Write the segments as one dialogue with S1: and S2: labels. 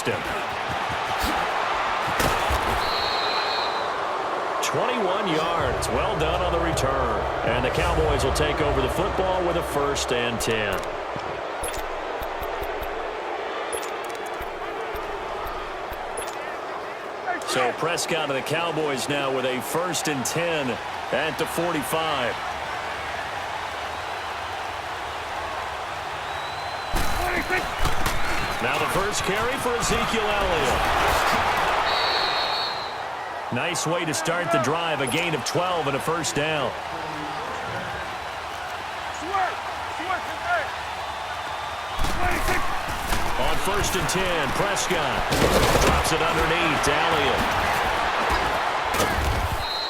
S1: him. 21 yards. Well done on the return. And the Cowboys will take over the football with a 1st and 10. So Prescott and the Cowboys now with a 1st and 10 at the 45. Now the first carry for Ezekiel Elliott. Nice way to start the drive. A gain of 12 and a 1st down. On 1st and 10, Prescott drops it underneath to Elliott.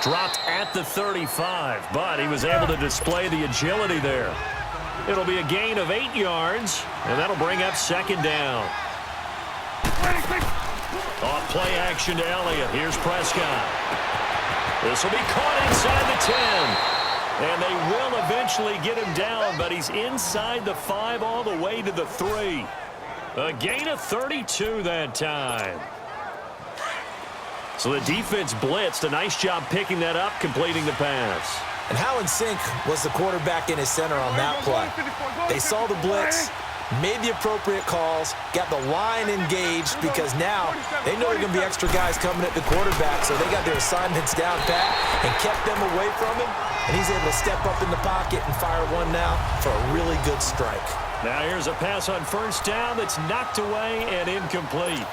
S1: Dropped at the 35, but he was able to display the agility there. It'll be a gain of 8 yards, and that'll bring up 2nd down. Off play action to Elliott. Here's Prescott. This will be caught inside the 10. And they will eventually get him down, but he's inside the 5 all the way to the 3. A gain of 32 that time. So the defense blitzed. A nice job picking that up, completing the pass.
S2: And how in sync was the quarterback in his center on that play? They saw the blitz, made the appropriate calls, got the line engaged because now they know there are going to be extra guys coming at the quarterback, so they got their assignments down pat and kept them away from him, and he's able to step up in the pocket and fire one now for a really good strike.
S1: Now here's a pass on 1st down that's knocked away and incomplete.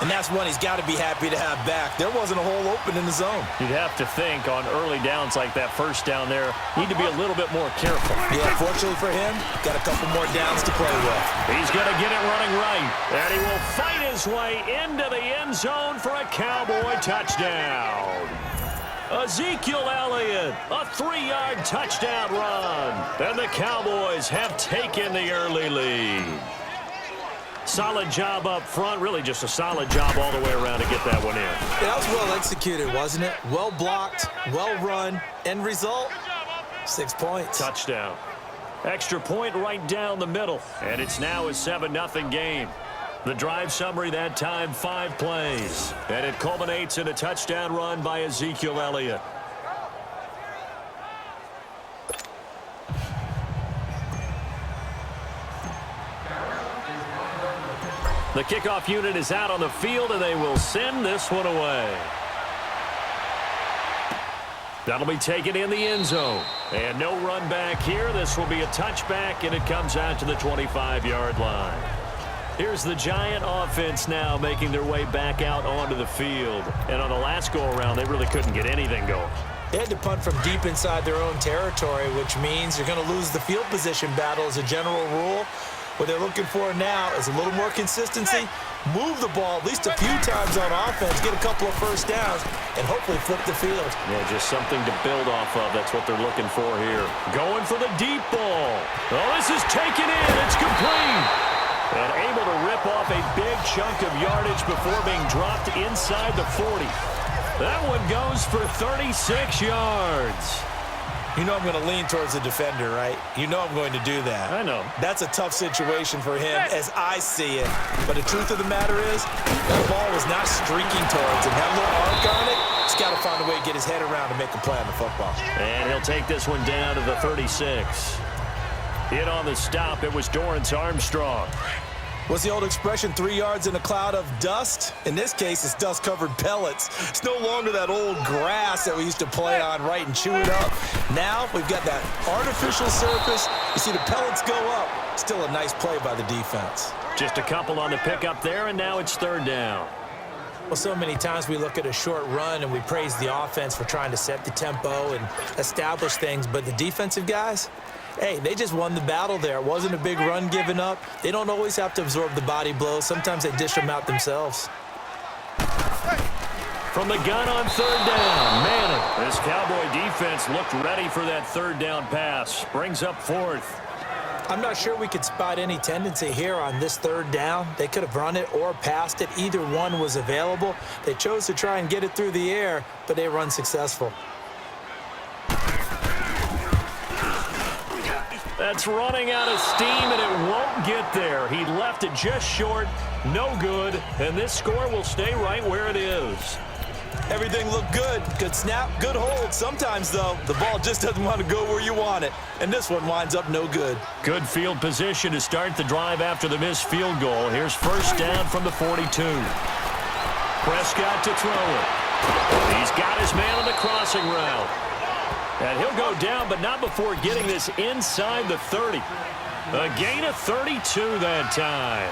S2: And that's one he's got to be happy to have back. There wasn't a hole open in the zone.
S1: You'd have to think on early downs like that 1st down there, need to be a little bit more careful.
S2: Yeah, fortunately for him, got a couple more downs to play with.
S1: He's going to get it running right, and he will fight his way into the end zone for a Cowboy touchdown. Ezekiel Elliott, a 3-yard touchdown run, and the Cowboys have taken the early lead. Solid job up front, really just a solid job all the way around to get that one in.
S2: That was well executed, wasn't it? Well blocked, well run, end result, 6 points.
S1: Touchdown. Extra point right down the middle, and it's now a 7-0 game. The drive summary that time, 5 plays, and it culminates in a touchdown run by Ezekiel Elliott. The kickoff unit is out on the field, and they will send this one away. That'll be taken in the end zone. And no run back here. This will be a touchback, and it comes out to the 25-yard line. Here's the Giant offense now making their way back out onto the field. And on the last go-around, they really couldn't get anything going.
S2: They had to punt from deep inside their own territory, which means you're going to lose the field position battle as a general rule. What they're looking for now is a little more consistency, move the ball at least a few times on offense, get a couple of 1st downs, and hopefully flip the field.
S1: Yeah, just something to build off of. That's what they're looking for here. Going for the deep ball. Oh, this is taken in. It's complete. And able to rip off a big chunk of yardage before being dropped inside the 40. That one goes for 36 yards.
S2: You know I'm going to lean towards the defender, right? You know I'm going to do that.
S1: I know.
S2: That's a tough situation for him as I see it. But the truth of the matter is, that ball was not streaking towards him. That little arc on it, he's got to find a way to get his head around and make a play on the football.
S1: And he'll take this one down to the 36. Hit on the stop, it was Dorrance Armstrong.
S2: What's the old expression, 3 yards in a cloud of dust? In this case, it's dust-covered pellets. It's no longer that old grass that we used to play on, right, and chew it up. Now we've got that artificial surface. You see the pellets go up. Still a nice play by the defense.
S1: Just a couple on the pickup there, and now it's 3rd down.
S2: Well, so many times we look at a short run and we praise the offense for trying to set the tempo and establish things, but the defensive guys, hey, they just won the battle there. It wasn't a big run given up. They don't always have to absorb the body blows. Sometimes they dish them out themselves.
S1: From the gun on 3rd down, Manning. This Cowboy defense looked ready for that 3rd down pass. Brings up 4th.
S2: I'm not sure we could spot any tendency here on this 3rd down. They could have run it or passed it. Either one was available. They chose to try and get it through the air, but they were unsuccessful.
S1: That That's running out of steam, and it won't get there. He left it just short, no good, and this score will stay right where it is.
S2: Everything looked good. Good snap, good hold. Sometimes, though, the ball just doesn't want to go where you want it, and this one winds up no good.
S1: Good field position to start the drive after the missed field goal. Here's first down from the 42. Prescott to throw it. He's got his man on the crossing route. And he'll go down, but not before getting this inside the 30. A gain of 32 that time.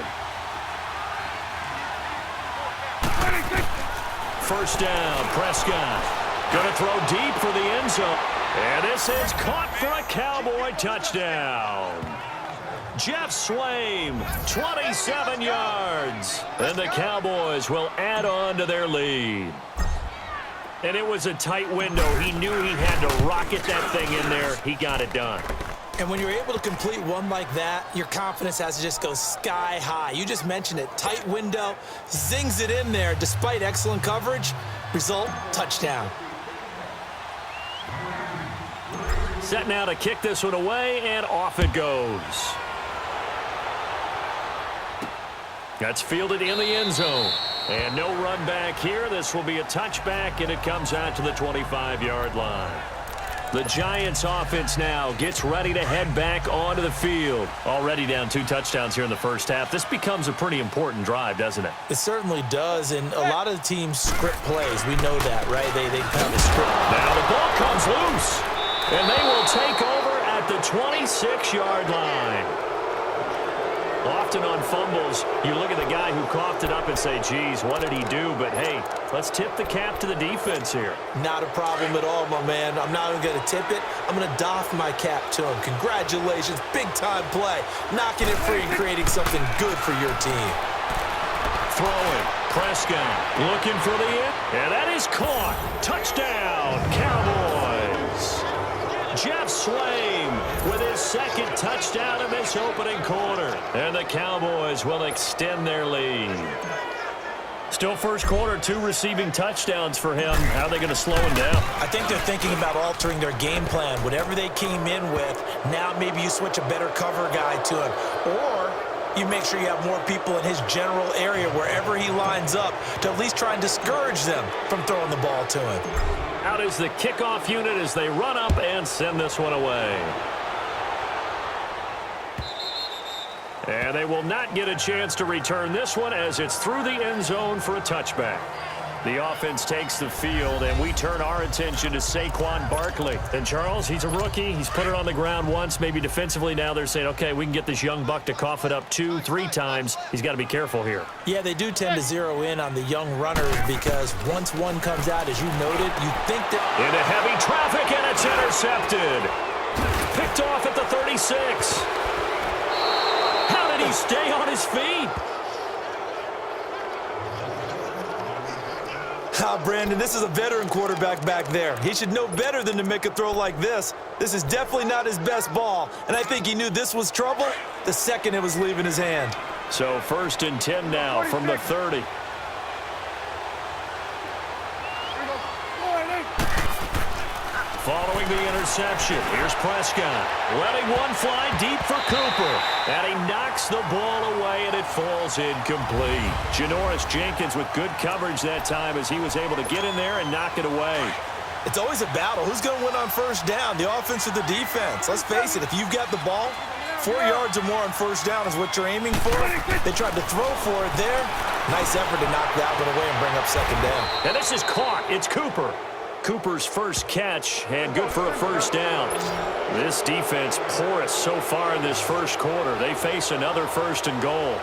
S1: First down, Prescott. Going to throw deep for the end zone. And this is caught for a Cowboy touchdown. Jeff Swaim, 27 yards. And the Cowboys will add on to their lead. And it was a tight window. He knew he had to rocket that thing in there. He got it done.
S2: And when you're able to complete one like that, your confidence has to just go sky high. You just mentioned it. Tight window, zings it in there despite excellent coverage. Result, touchdown.
S1: Set now to kick this one away, and off it goes. That's fielded in the end zone. And no run back here. This will be a touchback, and it comes out to the 25-yard line. The Giants offense now gets ready to head back onto the field. Already down 2 touchdowns here in the first half. This becomes a pretty important drive, doesn't it?
S2: It certainly does, and a lot of the teams script plays. We know that, right? They kind of script.
S1: Now the ball comes loose, and they will take over at the 26-yard line. Often on fumbles, you look at the guy who coughed it up and say, geez, what did he do? But, hey, let's tip the cap to the defense here.
S2: Not a problem at all, my man. I'm not even going to tip it. I'm going to doff my cap to him. Congratulations. Big-time play. Knocking it free and creating something good for your team.
S1: Throwing. Prescott looking for the end. And that is caught. Touchdown, Cowboys. Jeff Swaim with his second touchdown in this opening quarter. And the Cowboys will extend their lead. Still first quarter, 2 receiving touchdowns for him. How are they going to slow him down?
S2: I think they're thinking about altering their game plan. Whatever they came in with, now maybe you switch a better cover guy to him. Or you make sure you have more people in his general area wherever he lines up to at least try and discourage them from throwing the ball to him.
S1: Out is the kickoff unit as they run up and send this one away. And they will not get a chance to return this one as it's through the end zone for a touchback. The offense takes the field, and we turn our attention to Saquon Barkley. And, Charles, he's a rookie. He's put it on the ground once. Maybe defensively now they're saying, okay, we can get this young buck to cough it up 2, 3 times. He's got to be careful here.
S2: Yeah, they do tend to zero in on the young runners because once one comes out, as you noted, you think that...
S1: Into heavy traffic, and it's intercepted. Picked off at the 36. How did he stay on his feet?
S2: Brandon, this is a veteran quarterback back there. He should know better than to make a throw like this. This is definitely not his best ball, and I think he knew this was trouble the second it was leaving his hand.
S1: So 1st and 10 now from the 30. Following the interception, here's Prescott. Letting one fly deep for Cooper. And he knocks the ball away, and it falls incomplete. Janoris Jenkins with good coverage that time as he was able to get in there and knock it away.
S2: It's always a battle. Who's going to win on first down, the offense or the defense? Let's face it, if you've got the ball, 4 yards or more on first down is what you're aiming for. They tried to throw for it there. Nice effort to knock that one away and bring up second down.
S1: And this is caught. It's Cooper. Cooper's first catch, and good for a first down. This defense porous so far in this first quarter. They face another 1st and goal.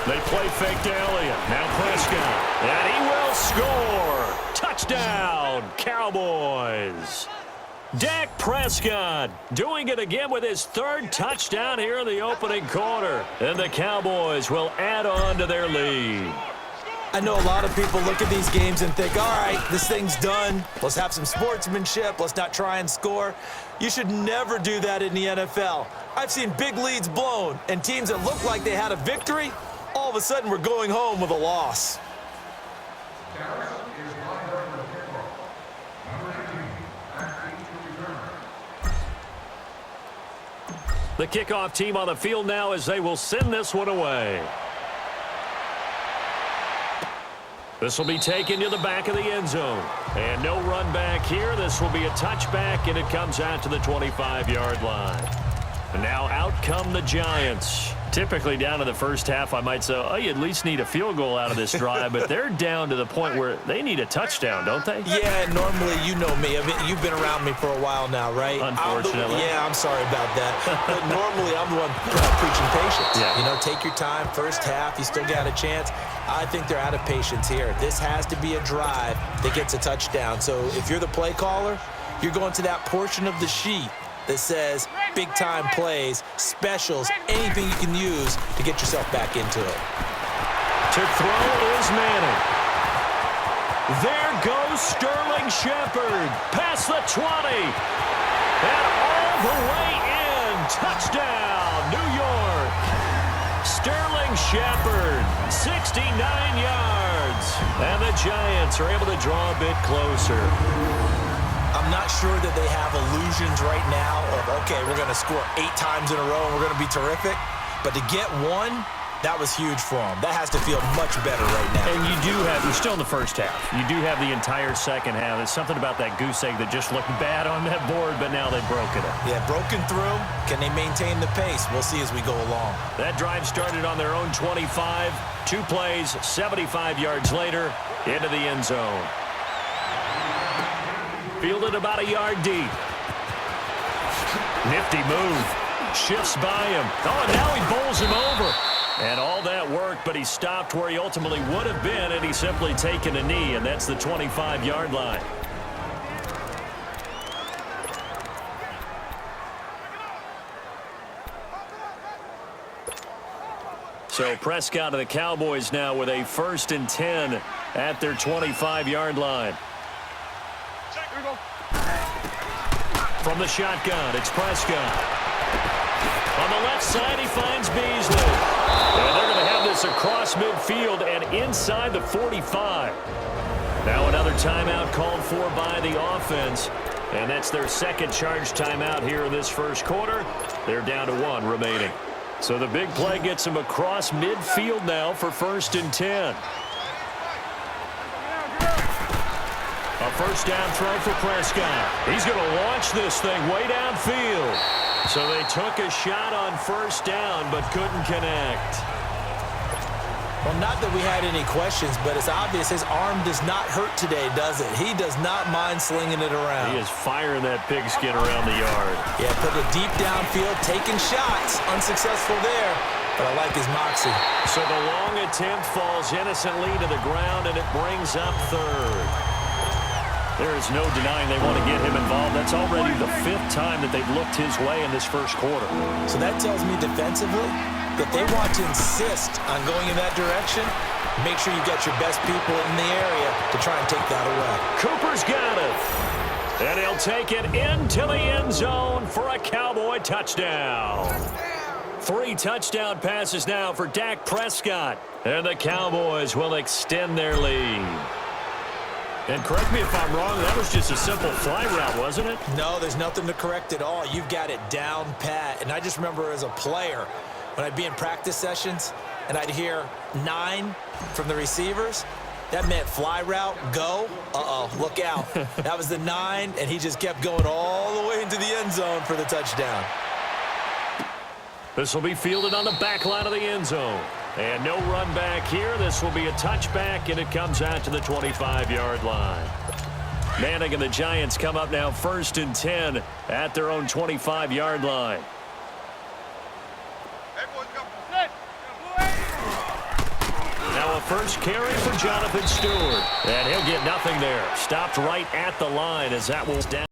S1: They play fake to Elliott. Now Prescott. And he will score. Touchdown, Cowboys. Dak Prescott doing it again with his 3rd touchdown here in the opening quarter. And the Cowboys will add on to their lead.
S2: I know a lot of people look at these games and think, all right, this thing's done. Let's have some sportsmanship. Let's not try and score. You should never do that in the NFL. I've seen big leads blown, and teams that look like they had a victory, all of a sudden we're going home with a loss.
S1: The kickoff team on the field now as they will send this one away. This will be taken to the back of the end zone. And no run back here. This will be a touchback, and it comes out to the 25-yard line. And now out come the Giants. Typically down to the first half, I might say, oh, you at least need a field goal out of this drive, but they're down to the point where they need a touchdown, don't they?
S2: Yeah, normally, you know me. You've been around me for a while now, right?
S1: Unfortunately.
S2: I'm sorry about that. But normally, I'm the one preaching patience.
S1: Yeah.
S2: You know, take your time. First half, you still got a chance. I think they're out of patience here. This has to be a drive that gets a touchdown. So if you're the play caller, you're going to that portion of the sheet that says big-time plays, specials, anything you can use to get yourself back into it.
S1: To throw is Manning. There goes Sterling Shepard. Past the 20. And all the way in. Touchdown, New York. Sterling Shepard, 69 yards. And the Giants are able to draw a bit closer.
S2: I'm not sure that they have illusions right now of, okay, we're going to score 8 times in a row and we're going to be terrific. But to get one, that was huge for them. That has to feel much better right now.
S1: And you're still in the first half. You do have the entire second half. There's something about that goose egg that just looked bad on that board, but now they've broken it.
S2: Yeah, broken through. Can they maintain the pace? We'll see as we go along.
S1: That drive started on their own 25. 2 plays, 75 yards later, into the end zone. Fielded about a yard deep. Nifty move. Shifts by him. Oh, and now he bowls him over. And all that work, but he stopped where he ultimately would have been, and he's simply taken a knee, and that's the 25-yard line. So Prescott of the Cowboys now with a 1st and 10 at their 25-yard line. From the shotgun, it's Prescott. On the left side, he finds Beasley. And they're going to have this across midfield and inside the 45. Now another timeout called for by the offense. And that's their second charge timeout here in this first quarter. They're down to 1 remaining. So the big play gets them across midfield now for 1st and 10. A first down throw for Prescott. He's going to launch this thing way downfield. So they took a shot on 1st down but couldn't connect.
S2: Well, not that we had any questions, but it's obvious his arm does not hurt today, does it? He does not mind slinging it around.
S1: He is firing that pigskin around the yard.
S2: Yeah, put it deep downfield, taking shots. Unsuccessful there, but I like his moxie.
S1: So the long attempt falls innocently to the ground, and it brings up 3rd. There is no denying they want to get him involved. That's already the 5th time that they've looked his way in this first quarter. So that tells me defensively that they want to insist on going in that direction. Make sure you get your best people in the area to try and take that away. Cooper's got it. And he'll take it into the end zone for a Cowboy touchdown. 3 touchdown passes now for Dak Prescott. And the Cowboys will extend their lead. And correct me if I'm wrong, that was just a simple fly route, wasn't it?
S2: No, there's nothing to correct at all. You've got it down pat. And I just remember as a player, when I'd be in practice sessions and I'd hear 9 from the receivers, that meant fly route, go. Uh-oh, look out. That was the 9, and he just kept going all the way into the end zone for the touchdown.
S1: This will be fielded on the back line of the end zone. And no run back here. This will be a touchback, and it comes out to the 25-yard line. Manning and the Giants come up now 1st and 10 at their own 25-yard line. Now a first carry for Jonathan Stewart. And he'll get nothing there. Stopped right at the line as that was down.